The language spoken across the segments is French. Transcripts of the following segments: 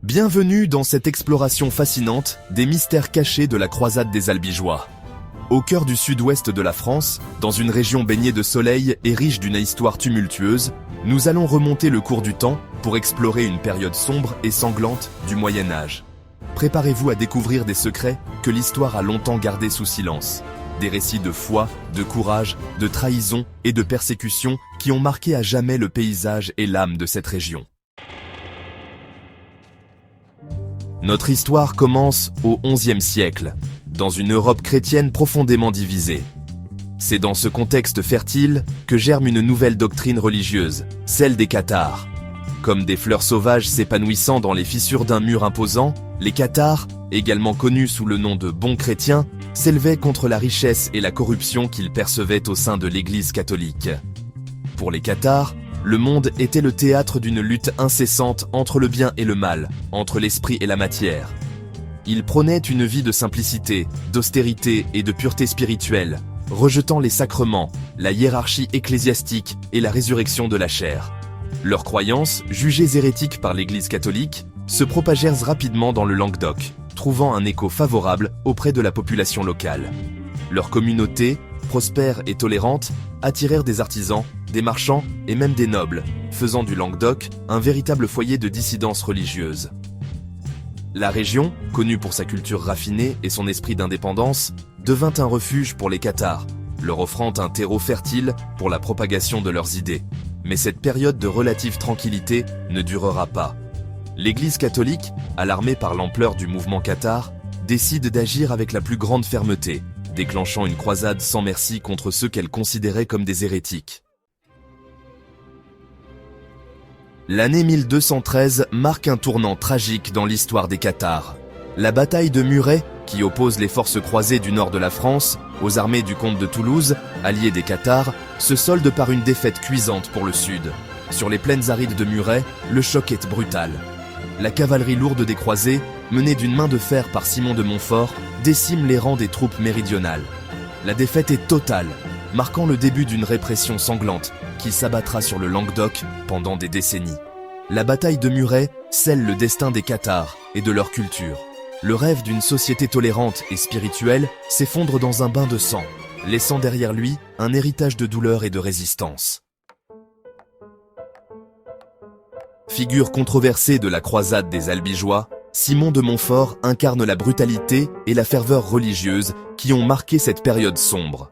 Bienvenue dans cette exploration fascinante des mystères cachés de la croisade des Albigeois. Au cœur du sud-ouest de la France, dans une région baignée de soleil et riche d'une histoire tumultueuse, nous allons remonter le cours du temps pour explorer une période sombre et sanglante du Moyen-Âge. Préparez-vous à découvrir des secrets que l'histoire a longtemps gardés sous silence. Des récits de foi, de courage, de trahison et de persécution qui ont marqué à jamais le paysage et l'âme de cette région. Notre histoire commence au XIe siècle, dans une Europe chrétienne profondément divisée. C'est dans ce contexte fertile que germe une nouvelle doctrine religieuse, celle des cathares. Comme des fleurs sauvages s'épanouissant dans les fissures d'un mur imposant, les cathares, également connus sous le nom de bons chrétiens, s'élevaient contre la richesse et la corruption qu'ils percevaient au sein de l'Église catholique. Pour les cathares, le monde était le théâtre d'une lutte incessante entre le bien et le mal, entre l'esprit et la matière. Ils prônaient une vie de simplicité, d'austérité et de pureté spirituelle, rejetant les sacrements, la hiérarchie ecclésiastique et la résurrection de la chair. Leurs croyances, jugées hérétiques par l'Église catholique, se propagèrent rapidement dans le Languedoc, trouvant un écho favorable auprès de la population locale. Leur communauté, prospère et tolérante, attirèrent des artisans, des marchands et même des nobles, faisant du Languedoc un véritable foyer de dissidence religieuse. La région, connue pour sa culture raffinée et son esprit d'indépendance, devint un refuge pour les cathares, leur offrant un terreau fertile pour la propagation de leurs idées. Mais cette période de relative tranquillité ne durera pas. L'Église catholique, alarmée par l'ampleur du mouvement cathare, décide d'agir avec la plus grande fermeté, déclenchant une croisade sans merci contre ceux qu'elle considérait comme des hérétiques. L'année 1213 marque un tournant tragique dans l'histoire des cathares. La bataille de Muret, qui oppose les forces croisées du nord de la France aux armées du comte de Toulouse, allié des cathares, se solde par une défaite cuisante pour le sud. Sur les plaines arides de Muret, le choc est brutal. La cavalerie lourde des croisés, menée d'une main de fer par Simon de Montfort, décime les rangs des troupes méridionales. La défaite est totale, marquant le début d'une répression sanglante qui s'abattra sur le Languedoc pendant des décennies. La bataille de Muret scelle le destin des cathares et de leur culture. Le rêve d'une société tolérante et spirituelle s'effondre dans un bain de sang, laissant derrière lui un héritage de douleur et de résistance. Figure controversée de la croisade des Albigeois, Simon de Montfort incarne la brutalité et la ferveur religieuse qui ont marqué cette période sombre.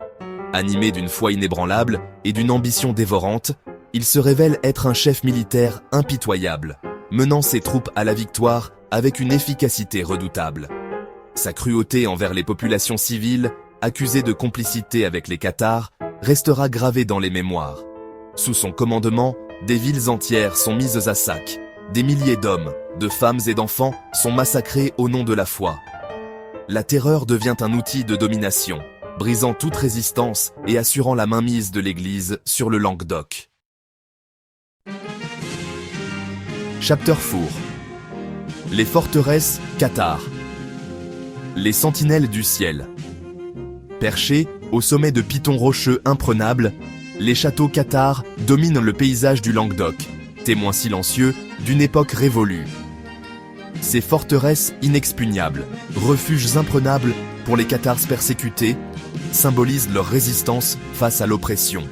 Animé d'une foi inébranlable et d'une ambition dévorante, il se révèle être un chef militaire impitoyable, menant ses troupes à la victoire avec une efficacité redoutable. Sa cruauté envers les populations civiles, accusées de complicité avec les cathares, restera gravée dans les mémoires. Sous son commandement, des villes entières sont mises à sac. Des milliers d'hommes, de femmes et d'enfants sont massacrés au nom de la foi. La terreur devient un outil de domination, brisant toute résistance et assurant la mainmise de l'Église sur le Languedoc. Chapter 4. Les forteresses cathares. Les sentinelles du ciel. Perchés au sommet de pitons rocheux imprenables, les châteaux cathares dominent le paysage du Languedoc, témoins silencieux d'une époque révolue. Ces forteresses inexpugnables, refuges imprenables pour les cathares persécutés, symbolisent leur résistance face à l'oppression.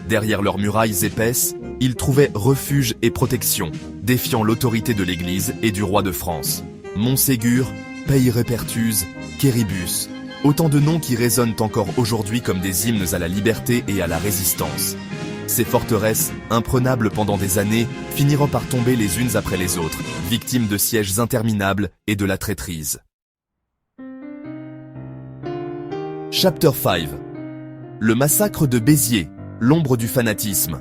Derrière leurs murailles épaisses, ils trouvaient refuge et protection, défiant l'autorité de l'Église et du roi de France. Montségur, Peyrepertuse, Quéribus, autant de noms qui résonnent encore aujourd'hui comme des hymnes à la liberté et à la résistance. Ces forteresses, imprenables pendant des années, finiront par tomber les unes après les autres, victimes de sièges interminables et de la traîtrise. Chapter 5. Le massacre de Béziers, l'ombre du fanatisme.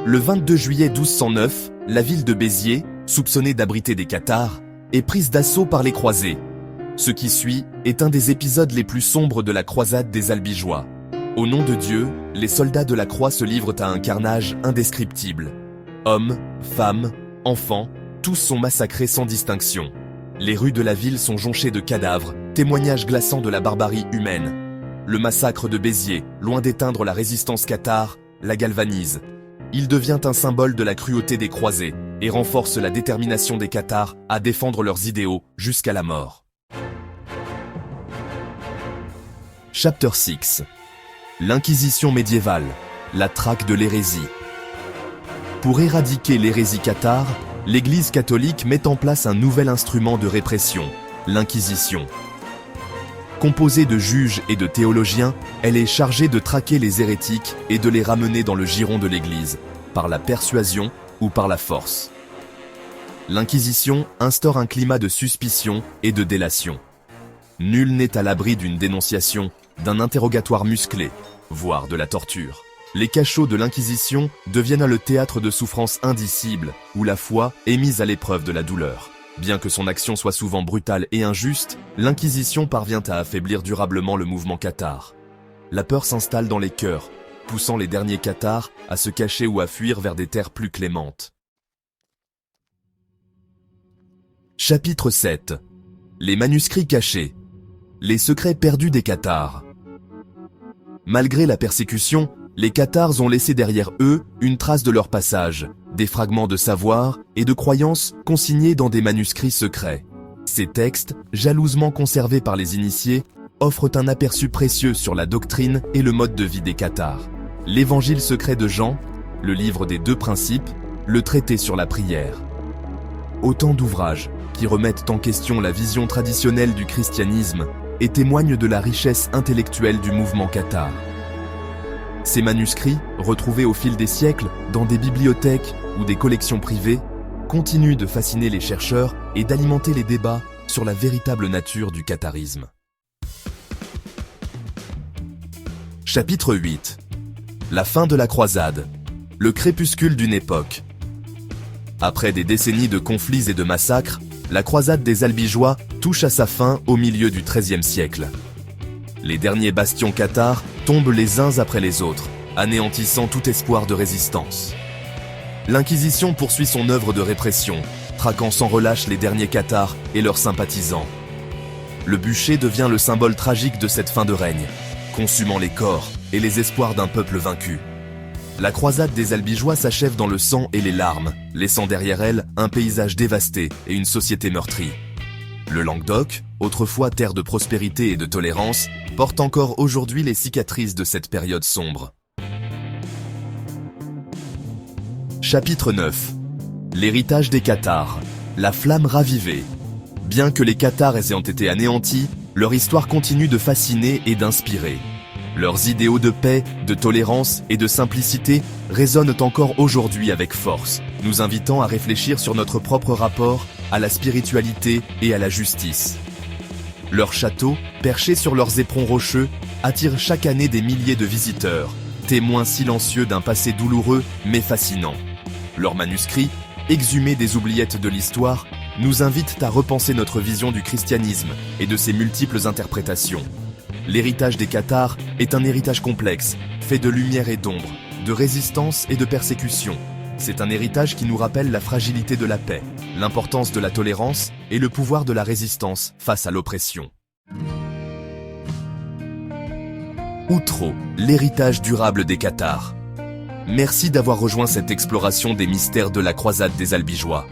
Le 22 juillet 1209, la ville de Béziers, soupçonnée d'abriter des cathares, est prise d'assaut par les croisés. Ce qui suit est un des épisodes les plus sombres de la croisade des Albigeois. Au nom de Dieu, les soldats de la croix se livrent à un carnage indescriptible. Hommes, femmes, enfants, tous sont massacrés sans distinction. Les rues de la ville sont jonchées de cadavres, témoignages glaçants de la barbarie humaine. Le massacre de Béziers, loin d'éteindre la résistance cathare, la galvanise. Il devient un symbole de la cruauté des croisés, et renforce la détermination des Cathares à défendre leurs idéaux jusqu'à la mort. Chapter 6. L'Inquisition médiévale, la traque de l'hérésie. Pour éradiquer l'hérésie cathare, l'Église catholique met en place un nouvel instrument de répression, l'Inquisition. Composée de juges et de théologiens, elle est chargée de traquer les hérétiques et de les ramener dans le giron de l'Église, par la persuasion ou par la force. L'Inquisition instaure un climat de suspicion et de délation. Nul n'est à l'abri d'une dénonciation, d'un interrogatoire musclé, voire de la torture. Les cachots de l'Inquisition deviennent le théâtre de souffrances indicibles, où la foi est mise à l'épreuve de la douleur. Bien que son action soit souvent brutale et injuste, l'Inquisition parvient à affaiblir durablement le mouvement cathare. La peur s'installe dans les cœurs, poussant les derniers cathares à se cacher ou à fuir vers des terres plus clémentes. Chapitre 7. Les manuscrits cachés. Les secrets perdus des cathares. Malgré la persécution, les cathares ont laissé derrière eux une trace de leur passage, des fragments de savoir et de croyances consignés dans des manuscrits secrets. Ces textes, jalousement conservés par les initiés, offrent un aperçu précieux sur la doctrine et le mode de vie des cathares. L'Évangile secret de Jean, le livre des 2 principes, le traité sur la prière. Autant d'ouvrages qui remettent en question la vision traditionnelle du christianisme et témoignent de la richesse intellectuelle du mouvement cathare. Ces manuscrits, retrouvés au fil des siècles dans des bibliothèques ou des collections privées, continuent de fasciner les chercheurs et d'alimenter les débats sur la véritable nature du catharisme. Chapitre 8. La fin de la croisade. Le crépuscule d'une époque. Après des décennies de conflits et de massacres, la croisade des Albigeois touche à sa fin au milieu du XIIIe siècle. Les derniers bastions cathares tombent les uns après les autres, anéantissant tout espoir de résistance. L'Inquisition poursuit son œuvre de répression, traquant sans relâche les derniers cathares et leurs sympathisants. Le bûcher devient le symbole tragique de cette fin de règne, consumant les corps et les espoirs d'un peuple vaincu. La croisade des Albigeois s'achève dans le sang et les larmes, laissant derrière elle un paysage dévasté et une société meurtrie. Le Languedoc, autrefois terre de prospérité et de tolérance, porte encore aujourd'hui les cicatrices de cette période sombre. Chapitre 9. L'héritage des cathares. La flamme ravivée. Bien que les cathares aient été anéantis, leur histoire continue de fasciner et d'inspirer. Leurs idéaux de paix, de tolérance et de simplicité résonnent encore aujourd'hui avec force, nous invitant à réfléchir sur notre propre rapport à la spiritualité et à la justice. Leurs châteaux, perchés sur leurs éperons rocheux, attirent chaque année des milliers de visiteurs, témoins silencieux d'un passé douloureux mais fascinant. Leurs manuscrits, exhumés des oubliettes de l'histoire, nous invitent à repenser notre vision du christianisme et de ses multiples interprétations. L'héritage des cathares est un héritage complexe, fait de lumière et d'ombre, de résistance et de persécution. C'est un héritage qui nous rappelle la fragilité de la paix, l'importance de la tolérance et le pouvoir de la résistance face à l'oppression. Outreau, l'héritage durable des cathares. Merci d'avoir rejoint cette exploration des mystères de la croisade des Albigeois.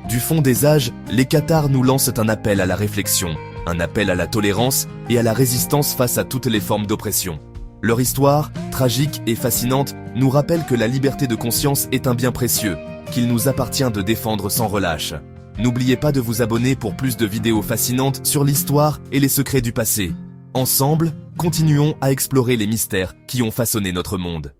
Du fond des âges, les cathares nous lancent un appel à la réflexion, un appel à la tolérance et à la résistance face à toutes les formes d'oppression. Leur histoire, tragique et fascinante, nous rappelle que la liberté de conscience est un bien précieux, qu'il nous appartient de défendre sans relâche. N'oubliez pas de vous abonner pour plus de vidéos fascinantes sur l'histoire et les secrets du passé. Ensemble, continuons à explorer les mystères qui ont façonné notre monde.